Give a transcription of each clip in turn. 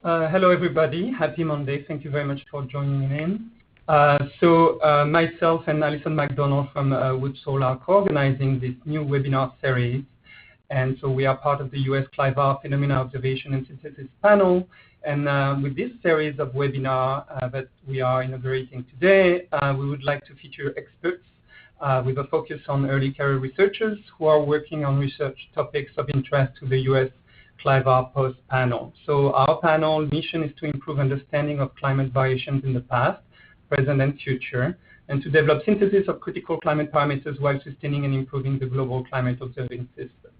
Hello, everybody. Happy Monday. Thank you very much for joining in. Myself and Alison McDonald from Woods Hole are co-organizing this new webinar series. And so we are part of the US CLIVAR Phenomena Observation and Synthesis panel. And with this series of webinar that we are inaugurating today, we would like to feature experts with a focus on early career researchers who are working on research topics of interest to the US CLIVAR Post panel. So our panel mission is to improve understanding of climate variations in the past, present, and future, and to develop synthesis of critical climate parameters while sustaining and improving the global climate observing system.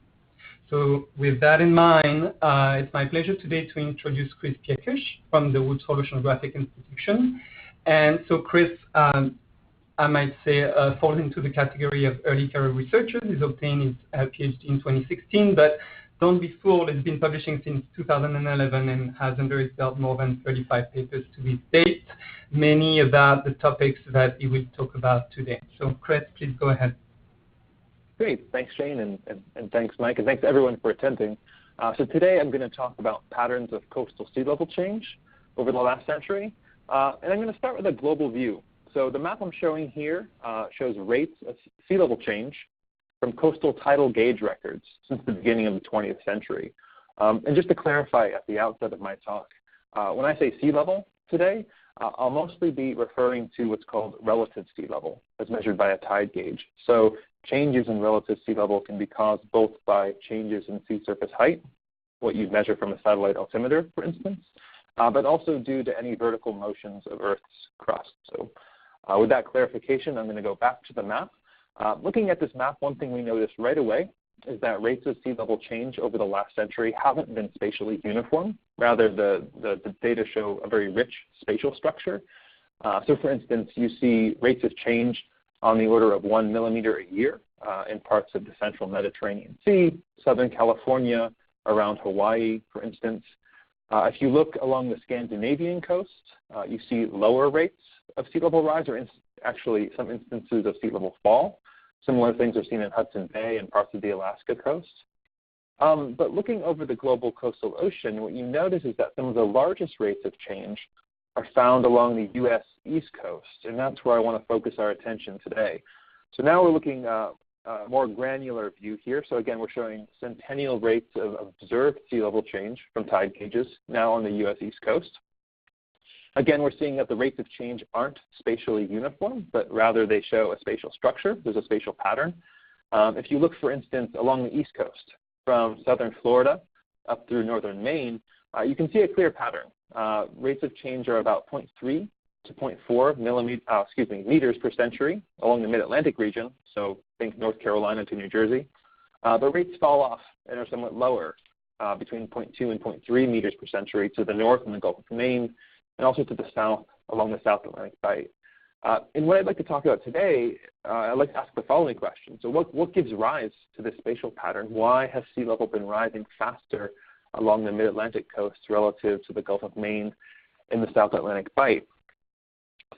So with that in mind, it's my pleasure today to introduce Chris Piecuch from the Woods Hole Oceanographic Institution. And so Chris, I might say, falls into the category of early career researchers. He's obtained his PhD in 2016, but don't be fooled, he's been publishing since 2011 and has under his belt more than 35 papers to this date, many about the topics that he will talk about today. So Chris, please go ahead. Great, thanks Shane, and thanks Mike, and thanks everyone for attending. So today I'm going to talk about patterns of coastal sea level change over the last century, and I'm going to start with a global view. So the map I'm showing here shows rates of sea level change from coastal tidal gauge records since the beginning of the 20th century. And just to clarify at the outset of my talk, when I say sea level today, I'll mostly be referring to what's called relative sea level as measured by a tide gauge. So changes in relative sea level can be caused both by changes in sea surface height, what you measure from a satellite altimeter, for instance, but also due to any vertical motions of Earth's crust. So with that clarification, I'm going to go back to the map. Looking at this map, one thing we noticed right away is that rates of sea level change over the last century haven't been spatially uniform. Rather, the data show a very rich spatial structure. So for instance, you see rates of change on the order of 1 millimeter a year in parts of the central Mediterranean Sea, Southern California, around Hawaii, for instance. If you look along the Scandinavian coast, you see lower rates of sea level rise, or actually some instances of sea level fall. Similar things are seen in Hudson Bay and parts of the Alaska coast. But looking over the global coastal ocean, what you notice is that some of the largest rates of change are found along the U.S. East Coast, and that's where I want to focus our attention today. So now we're looking at a more granular view here. So again, we're showing centennial rates of observed sea level change from tide gauges now on the U.S. East Coast. Again, we're seeing that the rates of change aren't spatially uniform, but rather they show a spatial structure. There's a spatial pattern. If you look, for instance, along the East Coast, from southern Florida up through northern Maine, you can see a clear pattern. Rates of change are about 0.3 to 0.4 meters per century along the mid-Atlantic region, so think North Carolina to New Jersey. The rates fall off and are somewhat lower, between 0.2 and 0.3 meters per century to the north in the Gulf of Maine, and also to the south along the South Atlantic Bight. And what I'd like to talk about today, I'd like to ask the following question. So what gives rise to this spatial pattern? Why has sea level been rising faster along the mid-Atlantic coast relative to the Gulf of Maine and the South Atlantic Bight?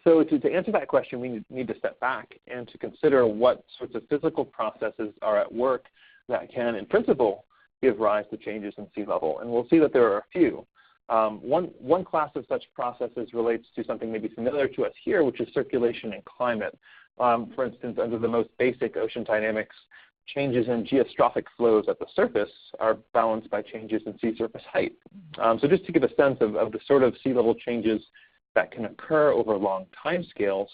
So to answer that question, we need to step back and to consider what sorts of physical processes are at work that can, in principle, give rise to changes in sea level. And we'll see that there are a few. One class of such processes relates to something maybe familiar to us here, which is circulation and climate. For instance, under the most basic ocean dynamics, changes in geostrophic flows at the surface are balanced by changes in sea surface height. So just to give a sense of the sort of sea level changes that can occur over long time scales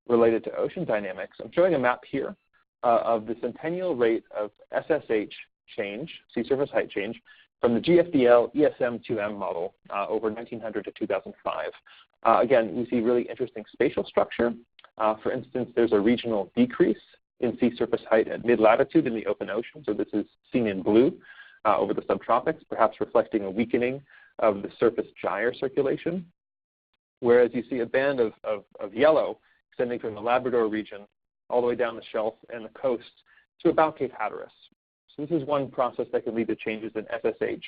related to ocean dynamics, I'm showing a map here of the centennial rate of SSH change, sea surface height change, from the GFDL ESM2M model over 1900 to 2005. Again, we see really interesting spatial structure. For instance, there's a regional decrease in sea surface height at mid-latitude in the open ocean. So this is seen in blue over the subtropics, perhaps reflecting a weakening of the surface gyre circulation. Whereas you see a band of yellow extending from the Labrador region all the way down the shelf and the coast to about Cape Hatteras. So this is one process that can lead to changes in SSH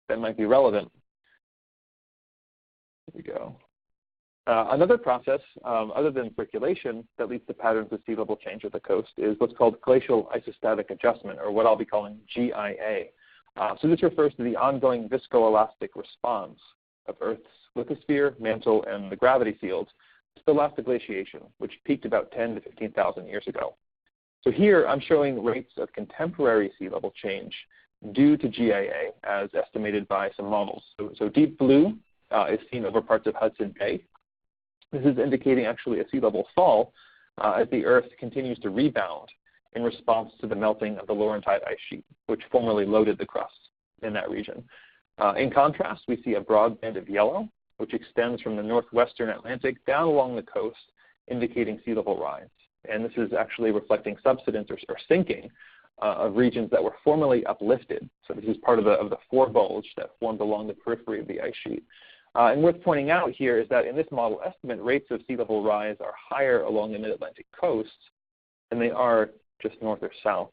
that might be relevant. Here we go. Another process, other than circulation, that leads to patterns of sea level change at the coast is what's called glacial isostatic adjustment, or what I'll be calling GIA. So this refers to the ongoing viscoelastic response of Earth's lithosphere, mantle, and the gravity fields is the last glaciation, which peaked about 10 to 15,000 years ago. So here I'm showing rates of contemporary sea level change due to GIA as estimated by some models. So deep blue is seen over parts of Hudson Bay. This is indicating actually a sea level fall as the Earth continues to rebound in response to the melting of the Laurentide ice sheet, which formerly loaded the crust in that region. In contrast, we see a broad band of yellow, which extends from the northwestern Atlantic down along the coast, indicating sea level rise. And this is actually reflecting subsidence or sinking of regions that were formerly uplifted. So this is part of the forebulge that formed along the periphery of the ice sheet. And worth pointing out here is that in this model estimate, rates of sea level rise are higher along the mid-Atlantic coast than they are just north or south.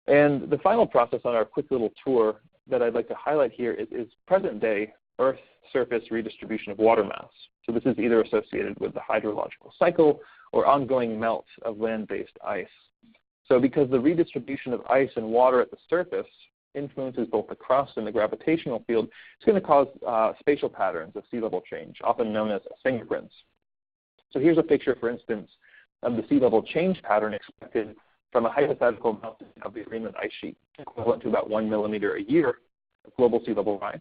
And the final process on our quick little tour that I'd like to highlight here is present-day Earth surface redistribution of water mass. So this is either associated with the hydrological cycle or ongoing melt of land-based ice. So because the redistribution of ice and water at the surface influences both the crust and the gravitational field, it's going to cause spatial patterns of sea level change, often known as fingerprints. So here's a picture, for instance, of the sea level change pattern expected from a hypothetical melting of the Greenland ice sheet, equivalent to about 1 millimeter a year of global sea level rise.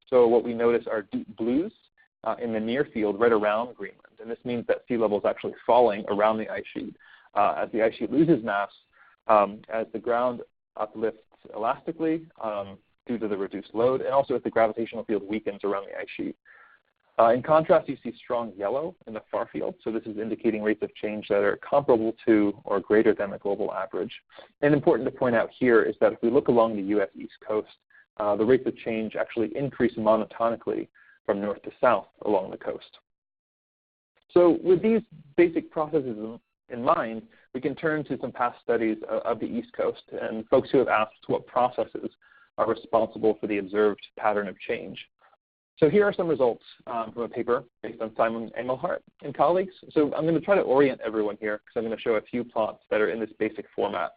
So what we notice are deep blues in the near field right around Greenland. And this means that sea level is actually falling around the ice sheet as the ice sheet loses mass, as the ground uplifts elastically due to the reduced load, and also as the gravitational field weakens around the ice sheet. In contrast, you see strong yellow in the far field. So this is indicating rates of change that are comparable to or greater than the global average. And important to point out here is that if we look along the U.S. East Coast, the rates of change actually increase monotonically from north to south along the coast. So with these basic processes in mind, we can turn to some past studies of the East Coast and folks who have asked what processes are responsible for the observed pattern of change. So here are some results from a paper based on Simon Engelhardt and colleagues. So I'm going to try to orient everyone here because I'm going to show a few plots that are in this basic format.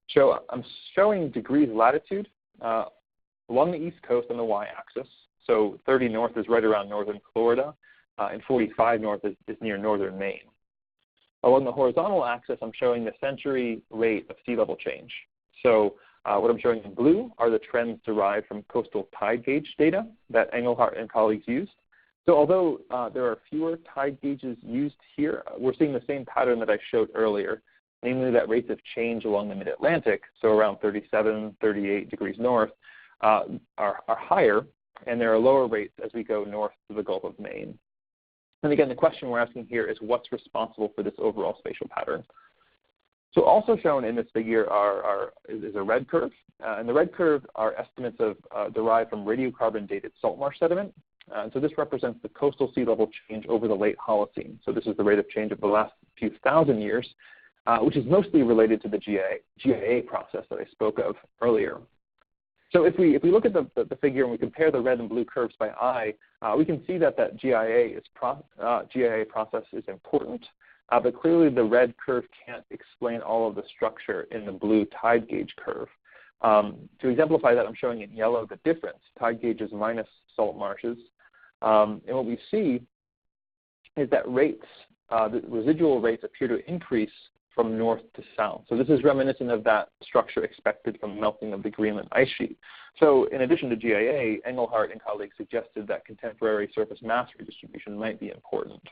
So I'm showing degrees latitude along the East Coast on the y-axis. So 30 north is right around northern Florida, and 45 north is near northern Maine. Along the horizontal axis, I'm showing the century rate of sea level change. So what I'm showing in blue are the trends derived from coastal tide gauge data that Engelhardt and colleagues used. So although there are fewer tide gauges used here, we're seeing the same pattern that I showed earlier, namely that rates of change along the mid-Atlantic, so around 37, 38 degrees north, are higher, and there are lower rates as we go north to the Gulf of Maine. And again, the question we're asking here is what's responsible for this overall spatial pattern? So also shown in this figure is a red curve. And the red curve are estimates derived from radiocarbon-dated salt marsh sediment. And so this represents the coastal sea level change over the late Holocene. So this is the rate of change of the last few thousand years, which is mostly related to the GIA process that I spoke of earlier. So if we look at the figure and we compare the red and blue curves by eye, we can see that GIA process is important, but clearly the red curve can't explain all of the structure in the blue tide gauge curve. To exemplify that, I'm showing in yellow the difference, tide gauges minus salt marshes. And what we see is that the residual rates appear to increase from north to south. So this is reminiscent of that structure expected from melting of the Greenland ice sheet. So in addition to GIA, Engelhardt and colleagues suggested that contemporary surface mass redistribution might be important.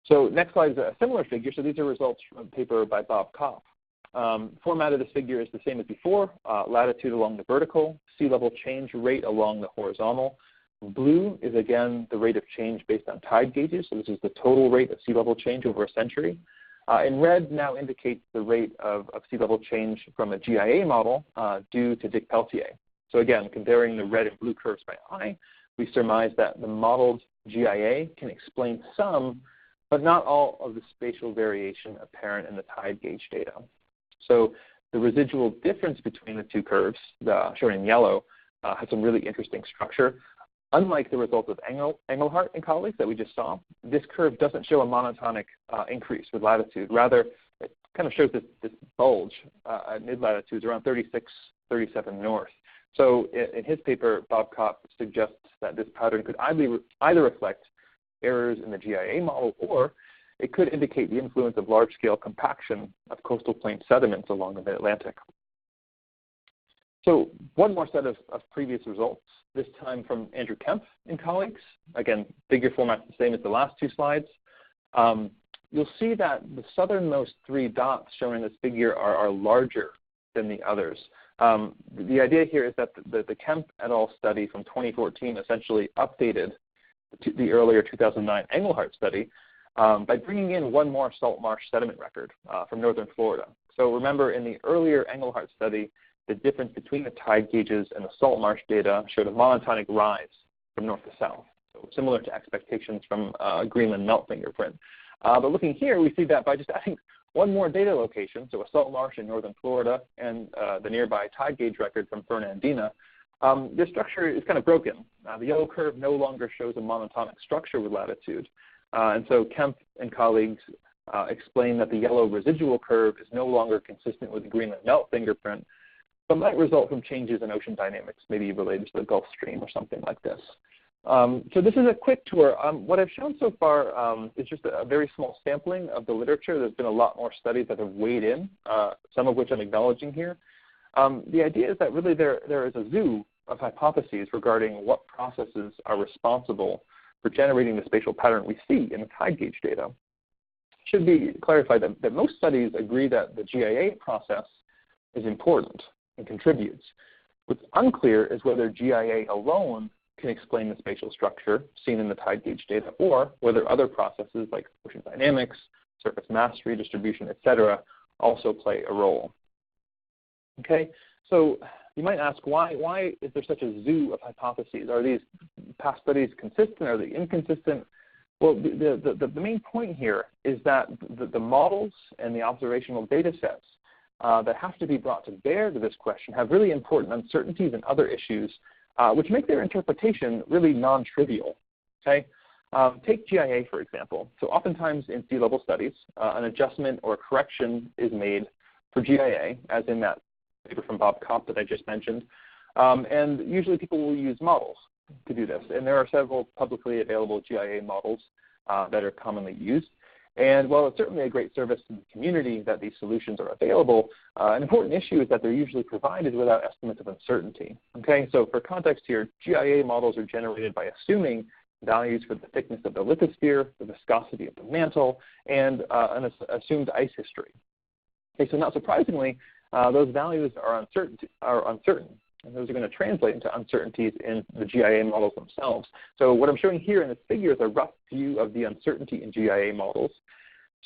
So next slide is a similar figure. So these are results from a paper by Bob Kopp. Format of this figure is the same as before, latitude along the vertical, sea level change rate along the horizontal. Blue is, again, the rate of change based on tide gauges. So this is the total rate of sea level change over a century. And red now indicates the rate of sea level change from a GIA model due to Dick Peltier. So again, comparing the red and blue curves by eye, we surmise that the modeled GIA can explain some, but not all of the spatial variation apparent in the tide gauge data. So the residual difference between the two curves, shown in yellow, has some really interesting structure. Unlike the results of Engelhardt and colleagues that we just saw, this curve doesn't show a monotonic increase with latitude. Rather, it kind of shows this bulge at mid-latitudes around 36, 37 north. So in his paper, Bob Kopp suggests that this pattern could either reflect errors in the GIA model, or it could indicate the influence of large-scale compaction of coastal plain sediments along the mid-Atlantic. So one more set of previous results, this time from Andrew Kemp and colleagues. Again, figure format's the same as the last two slides. You'll see that the southernmost three dots shown in this figure are larger than the others. The idea here is that the Kemp et al. Study from 2014 essentially updated the earlier 2009 Engelhardt study by bringing in one more salt marsh sediment record from northern Florida. So remember, in the earlier Engelhardt study, the difference between the tide gauges and the salt marsh data showed a monotonic rise from north to south, so similar to expectations from Greenland melt fingerprint. But looking here, we see that by just adding one more data location, so a salt marsh in northern Florida and the nearby tide gauge record from Fernandina, this structure is kind of broken. The yellow curve no longer shows a monotonic structure with latitude. And so Kemp and colleagues explain that the yellow residual curve is no longer consistent with the Greenland melt fingerprint, but might result from changes in ocean dynamics, maybe related to the Gulf Stream or something like this. So this is a quick tour. What I've shown so far is just a very small sampling of the literature. There's been a lot more studies that have weighed in, some of which I'm acknowledging here. The idea is that really there is a zoo of hypotheses regarding what processes are responsible for generating the spatial pattern we see in the tide gauge data. It should be clarified that most studies agree that the GIA process is important and contributes. What's unclear is whether GIA alone can explain the spatial structure seen in the tide gauge data, or whether other processes like ocean dynamics, surface mass redistribution, etc., also play a role. Okay, so you might ask, why is there such a zoo of hypotheses? Are these past studies consistent? Are they inconsistent? Well, the main point here is that the models and the observational data sets that have to be brought to bear to this question have really important uncertainties and other issues which make their interpretation really non-trivial. Okay? Take GIA, for example. So oftentimes in sea level studies, an adjustment or correction is made for GIA, as in that paper from Bob Kopp that I just mentioned. And usually people will use models to do this. And there are several publicly available GIA models that are commonly used. And while it's certainly a great service to the community that these solutions are available, an important issue is that they're usually provided without estimates of uncertainty. Okay, so for context here, GIA models are generated by assuming values for the thickness of the lithosphere, the viscosity of the mantle, and an assumed ice history. Okay, so not surprisingly, those values are uncertain. And those are going to translate into uncertainties in the GIA models themselves. So what I'm showing here in this figure is a rough view of the uncertainty in GIA models.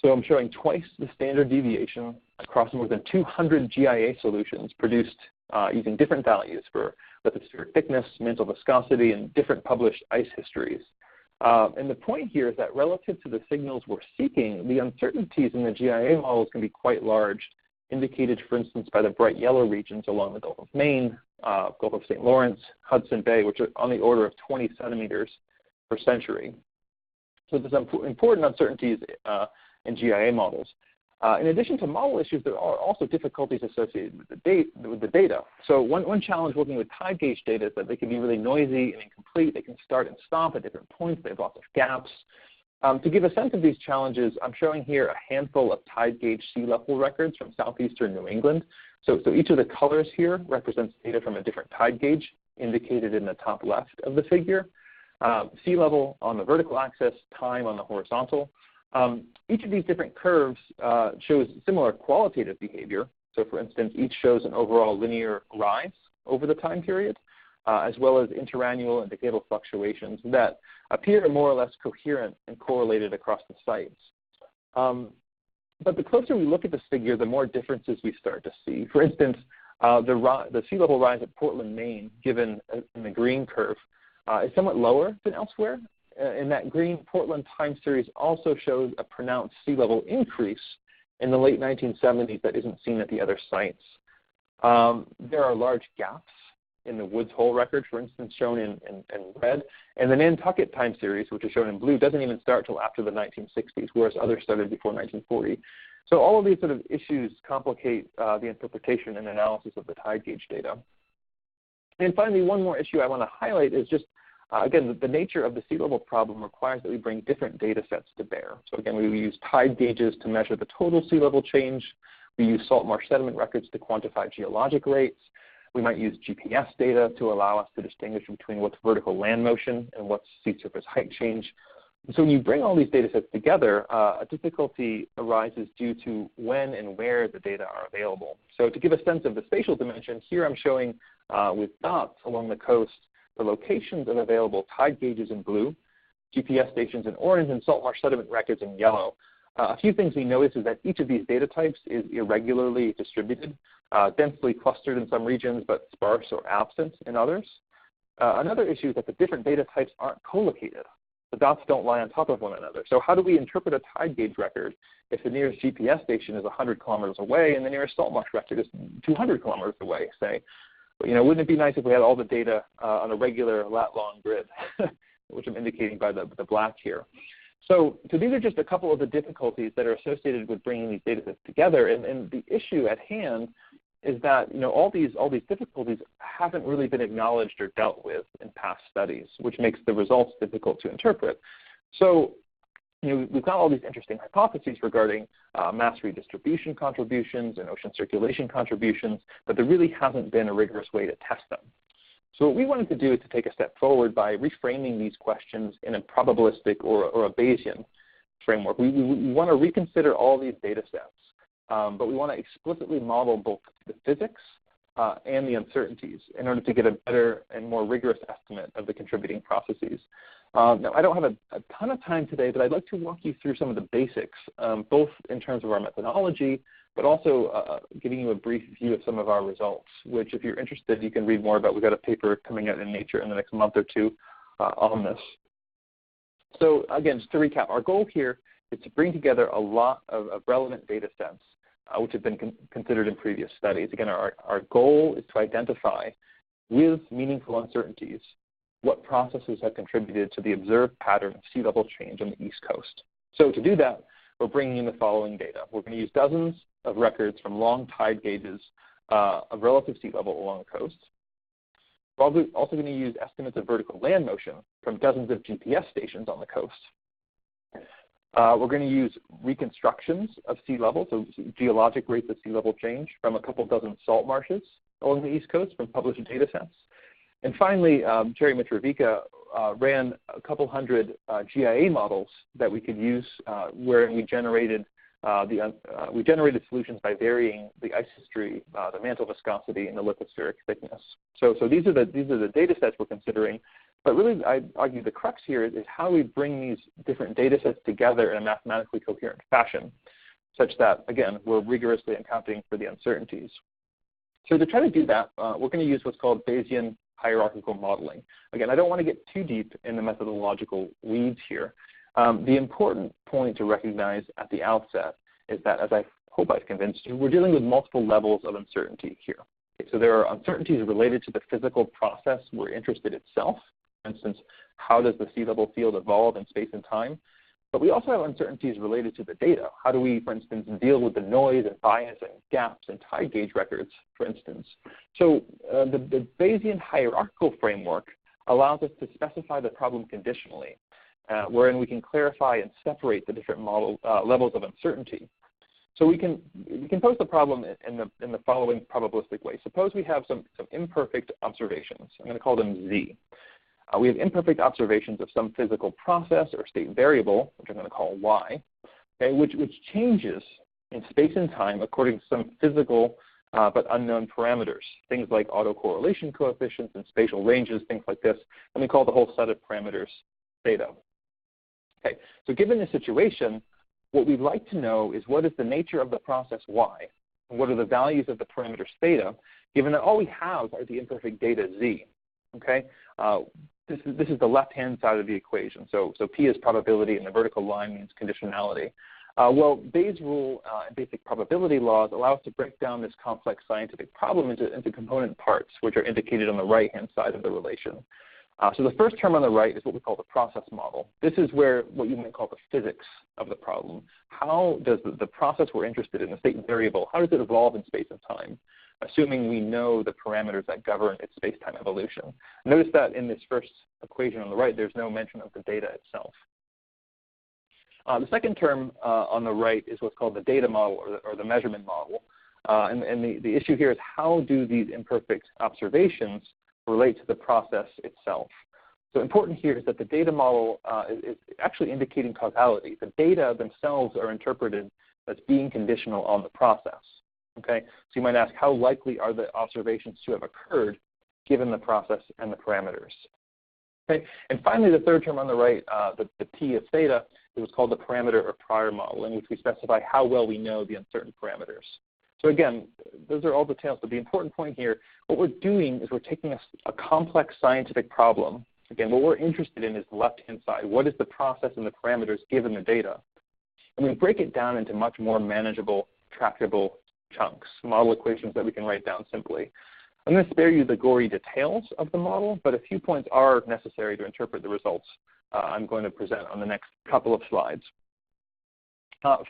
So I'm showing twice the standard deviation across more than 200 GIA solutions produced using different values for lithospheric thickness, mantle viscosity, and different published ice histories. And the point here is that relative to the signals we're seeking, the uncertainties in the GIA models can be quite large, indicated, for instance, by the bright yellow regions along the Gulf of Maine, Gulf of St. Lawrence, Hudson Bay, which are on the order of 20 centimeters per century. So there's important uncertainties in GIA models. In addition to model issues, there are also difficulties associated with the data. So one challenge working with tide gauge data is that they can be really noisy and incomplete. They can start and stop at different points. They have lots of gaps. To give a sense of these challenges, I'm showing here a handful of tide gauge sea level records from southeastern New England. So each of the colors here represents data from a different tide gauge, indicated in the top left of the figure. Sea level on the vertical axis, time on the horizontal. Each of these different curves shows similar qualitative behavior. So for instance, each shows an overall linear rise over the time period, as well as interannual and decadal fluctuations that appear more or less coherent and correlated across the sites. But the closer we look at this figure, the more differences we start to see. For instance, the sea level rise at Portland, Maine, given in the green curve, is somewhat lower than elsewhere. In that green, Portland time series also shows a pronounced sea level increase in the late 1970s that isn't seen at the other sites. There are large gaps in the Woods Hole record, for instance, shown in red. And the Nantucket time series, which is shown in blue, doesn't even start till after the 1960s, whereas others started before 1940. So all of these sort of issues complicate the interpretation and analysis of the tide gauge data. And finally, one more issue I want to highlight is just, again, the nature of the sea level problem requires that we bring different data sets to bear. So again, we use tide gauges to measure the total sea level change. We use salt marsh sediment records to quantify geologic rates. We might use GPS data to allow us to distinguish between what's vertical land motion and what's sea surface height change. And so when you bring all these data sets together, a difficulty arises due to when and where the data are available. So to give a sense of the spatial dimension, here I'm showing with dots along the coast the locations of available tide gauges in blue, GPS stations in orange, and salt marsh sediment records in yellow. A few things we notice is that each of these data types is irregularly distributed, densely clustered in some regions, but sparse or absent in others. Another issue is that the different data types aren't co-located. The dots don't lie on top of one another. So how do we interpret a tide gauge record if the nearest GPS station is 100 kilometers away and the nearest salt marsh record is 200 kilometers away, say? But, wouldn't it be nice if we had all the data on a regular lat-long grid, which I'm indicating by the black here. So these are just a couple of the difficulties that are associated with bringing these data sets together. And the issue at hand is that all these difficulties haven't really been acknowledged or dealt with in past studies, which makes the results difficult to interpret. So we've got all these interesting hypotheses regarding mass redistribution contributions and ocean circulation contributions, but there really hasn't been a rigorous way to test them. So what we wanted to do is to take a step forward by reframing these questions in a probabilistic or a Bayesian framework. We want to reconsider all these data sets, but we want to explicitly model both the physics and the uncertainties in order to get a better and more rigorous estimate of the contributing processes. Now, I don't have a ton of time today, but I'd like to walk you through some of the basics, both in terms of our methodology, but also giving you a brief view of some of our results, which if you're interested, you can read more about. We've got a paper coming out in Nature in the next month or two on this. So again, just to recap, our goal here is to bring together a lot of relevant data sets which have been considered in previous studies. Again, our goal is to identify with meaningful uncertainties what processes have contributed to the observed pattern of sea level change on the East Coast. So to do that, we're bringing in the following data. We're going to use dozens of records from long tide gauges of relative sea level along the coast. We're also going to use estimates of vertical land motion from dozens of GPS stations on the coast. We're going to use reconstructions of sea level, so geologic rates of sea level change from a couple dozen salt marshes along the East Coast from published data sets. And finally, Jerry Mitrovica ran a couple hundred GIA models that we could use where we generated solutions by varying the ice history, the mantle viscosity, and the lithospheric thickness. So these are the data sets we're considering. But really, I argue the crux here is how we bring these different data sets together in a mathematically coherent fashion, such that, again, we're rigorously accounting for the uncertainties. So to try to do that, we're going to use what's called Bayesian hierarchical modeling. Again, I don't want to get too deep in the methodological weeds here. The important point to recognize at the outset is that, as I hope I've convinced you, we're dealing with multiple levels of uncertainty here. Okay, so there are uncertainties related to the physical process we're interested in itself. For instance, how does the sea level field evolve in space and time? But we also have uncertainties related to the data. How do we, for instance, deal with the noise and bias and gaps in tide gauge records, for instance? So the Bayesian hierarchical framework allows us to specify the problem conditionally, wherein we can clarify and separate the different levels of uncertainty. So we can pose the problem in the following probabilistic way. Suppose we have some imperfect observations. I'm going to call them Z. We have imperfect observations of some physical process or state variable, which I'm going to call Y, okay, which changes in space and time according to some physical but unknown parameters, things like autocorrelation coefficients and spatial ranges, things like this, and we call the whole set of parameters theta. Okay, so given this situation, what we'd like to know is what is the nature of the process Y, and what are the values of the parameters theta, given that all we have are the imperfect data Z. Okay, this is the left-hand side of the equation. So P is probability, and the vertical line means conditionality. Well, Bayes' rule and basic probability laws allow us to break down this complex scientific problem into component parts, which are indicated on the right-hand side of the relation. So the first term on the right is what we call the process model. This is where what you might call the physics of the problem. How does the process we're interested in, the state variable, how does it evolve in space and time? assuming we know the parameters that govern its space-time evolution. Notice that in this first equation on the right, there's no mention of the data itself. The second term on the right is what's called the data model or the measurement model. And the issue here is how do these imperfect observations relate to the process itself? So important here is that the data model is actually indicating causality. The data themselves are interpreted as being conditional on the process. Okay? So you might ask, how likely are the observations to have occurred given the process and the parameters? Okay? And finally, the third term on the right, the P of theta, is what's called the parameter or prior model, in which we specify how well we know the uncertain parameters. So again, those are all details, but the important point here, what we're doing is we're taking a complex scientific problem. Again, what we're interested in is the left-hand side. What is the process and the parameters given the data? And we break it down into much more manageable, tractable chunks, model equations that we can write down simply. I'm going to spare you the gory details of the model, but a few points are necessary to interpret the results I'm going to present on the next couple of slides.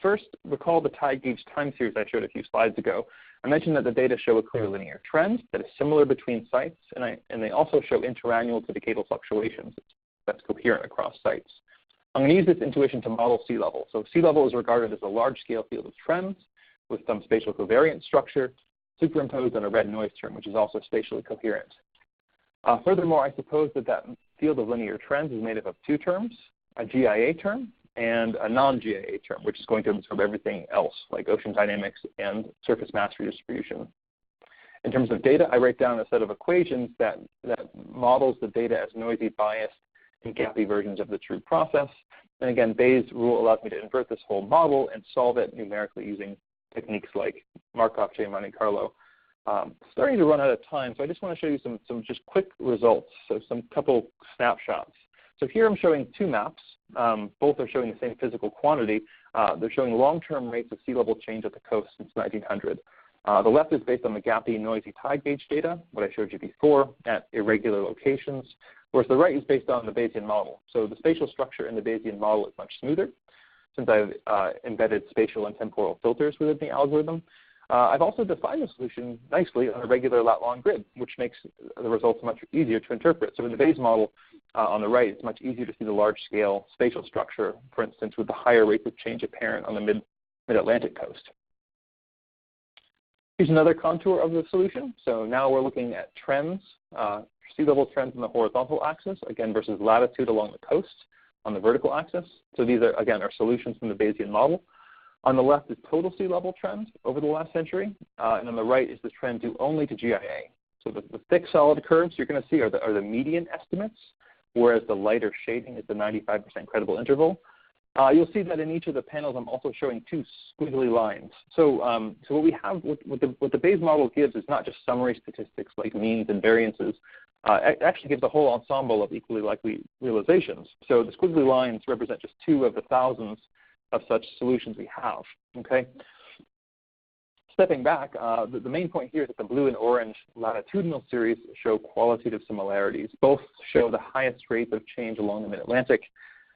First, recall the tide gauge time series I showed a few slides ago. I mentioned that the data show a clear linear trend that is similar between sites, and they also show interannual to decadal fluctuations that's coherent across sites. I'm going to use this intuition to model sea level. So sea level is regarded as a large-scale field of trends with some spatial covariance structure superimposed on a red noise term, which is also spatially coherent. Furthermore, I suppose that field of linear trends is made up of two terms, a GIA term and a non-GIA term, which is going to absorb everything else, like ocean dynamics and surface mass redistribution. In terms of data, I write down a set of equations that models the data as noisy, biased, and gappy versions of the true process. And again, Bayes' rule allows me to invert this whole model and solve it numerically using techniques like Markov chain Monte Carlo. Starting to run out of time, so I just want to show you some just quick results, so some couple snapshots. So here I'm showing two maps. Both are showing the same physical quantity. They're showing long-term rates of sea level change at the coast since 1900. The left is based on the gappy, noisy tide gauge data, what I showed you before, at irregular locations, whereas the right is based on the Bayesian model. So the spatial structure in the Bayesian model is much smoother, since I've embedded spatial and temporal filters within the algorithm. I've also defined the solution nicely on a regular lat-long grid, which makes the results much easier to interpret. So in the Bayes model on the right, it's much easier to see the large-scale spatial structure, for instance, with the higher rates of change apparent on the mid-Atlantic coast. Here's another contour of the solution. So now we're looking at trends, sea level trends on the horizontal axis, again, versus latitude along the coast on the vertical axis. So these are, again, our solutions from the Bayesian model. On the left is total sea level trend over the last century, and on the right is the trend due only to GIA. So the thick solid curves you're going to see are the median estimates, whereas the lighter shading is the 95% credible interval. You'll see that in each of the panels I'm also showing two squiggly lines. So what we have, what the Bayes model gives is not just summary statistics like means and variances. It actually gives a whole ensemble of equally likely realizations. So the squiggly lines represent just two of the thousands of such solutions we have, okay? Stepping back, the main point here is that the blue and orange latitudinal series show qualitative similarities. Both show the highest rates of change along the mid-Atlantic.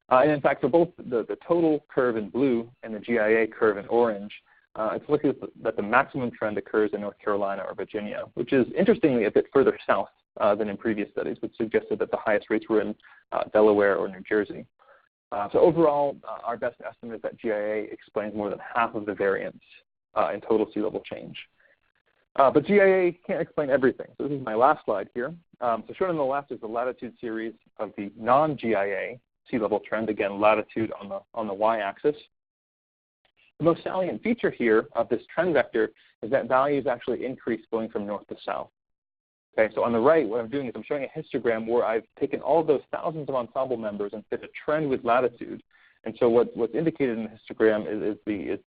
And in fact, for both the total curve in blue and the GIA curve in orange, it's likely that the maximum trend occurs in North Carolina or Virginia, which is interestingly a bit further south than in previous studies, which suggested that the highest rates were in Delaware or New Jersey. So overall, our best estimate is that GIA explains more than half of the variance in total sea level change. But GIA can't explain everything. So this is my last slide here. So shown on the left is the latitude series of the non-GIA sea level trend, again, latitude on the y-axis. The most salient feature here of this trend vector is that values actually increase going from north to south. Okay, so on the right, what I'm doing is I'm showing a histogram where I've taken all of those thousands of ensemble members and fit a trend with latitude. And so what's indicated in the histogram is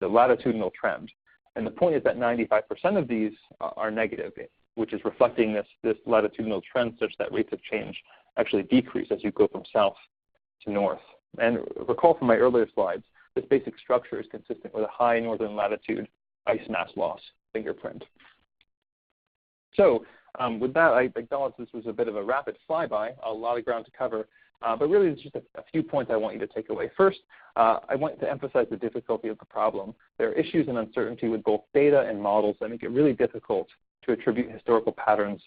the latitudinal trend. And the point is that 95% of these are negative, which is reflecting this latitudinal trend such that rates of change actually decrease as you go from south to north. And recall from my earlier slides, this basic structure is consistent with a high northern latitude ice mass loss fingerprint. So with that, I acknowledge this was a bit of a rapid flyby, a lot of ground to cover. But really, there's just a few points I want you to take away. First, I want to emphasize the difficulty of the problem. There are issues and uncertainty with both data and models that make it really difficult to attribute historical patterns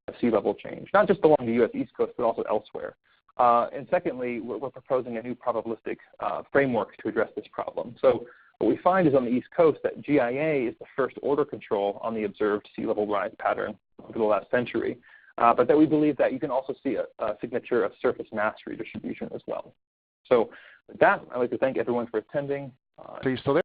of sea level change, not just along the U.S. East Coast, but also elsewhere. And secondly, we're proposing a new probabilistic framework to address this problem. So what we find is on the East Coast that GIA is the first order control on the observed sea level rise pattern over the last century, but that we believe that you can also see a signature of surface mass redistribution as well. So with that, I'd like to thank everyone for attending. Are you still there?